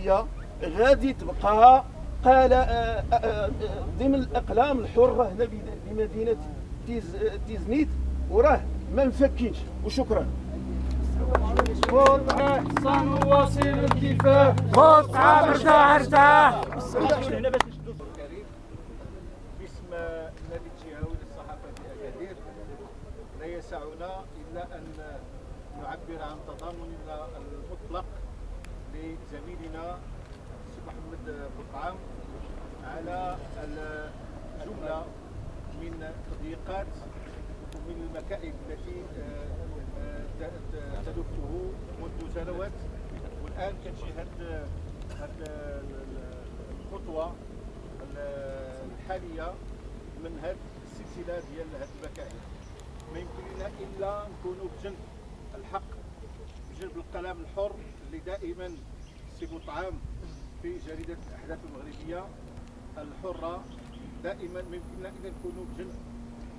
المغربيه غادي تبقى قال ضمن الاقلام الحره هنا بمدينه تيزنيت، وراه ما مفكينش. وشكرا. حصان واصل الكفاح مصعب ارتاح. باسم النادي الجهوي للصحافه في اكادير لا يسعنا الا ان نعبر عن تضامننا المطلق لزميلنا السي محمد بوطعام على الجمله من التضييقات ومن المكائد التي تلفه منذ سنوات، والان كتجي هذه الخطوه الحاليه من هذه السلسله ديال هذه المكائد. ما يمكن لنا الا نكونوا بجنب الحق، بجنب الكلام الحر اللي دائما السي بوطعام في جريده الاحداث المغربيه الحره دائما ما يمكن لنا الا نكونوا بجنب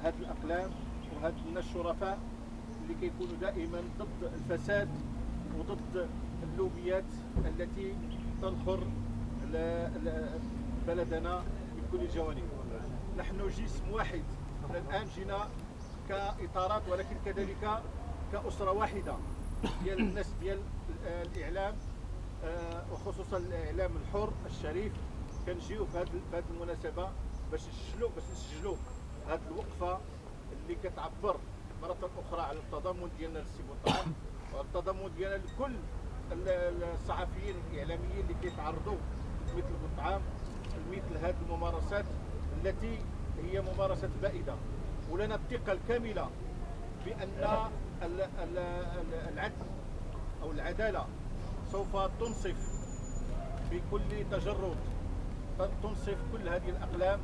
هذه الاقلام وهاد الناس الشرفاء اللي كيكونوا دائما ضد الفساد وضد اللوبيات التي تنخر بلدنا من كل الجوانب. نحن جسم واحد، الان جينا كاطارات ولكن كذلك كاسره واحده ديال الناس ديال الاعلام، وخصوصا الاعلام الحر الشريف. كنجيو في هذه المناسبه باش نسجلوا هذه الوقفه اللي كتعبر مرة أخرى على التضامن ديالنا للسي بوطعام والتضامن ديالنا لكل الصحفيين والإعلاميين اللي كيتعرضوا مثل بوطعام مثل هذه الممارسات التي هي ممارسات بائدة. ولنا الثقة الكاملة بأن العدل أو العدالة سوف تنصف بكل تجرد، تنصف كل هذه الأقلام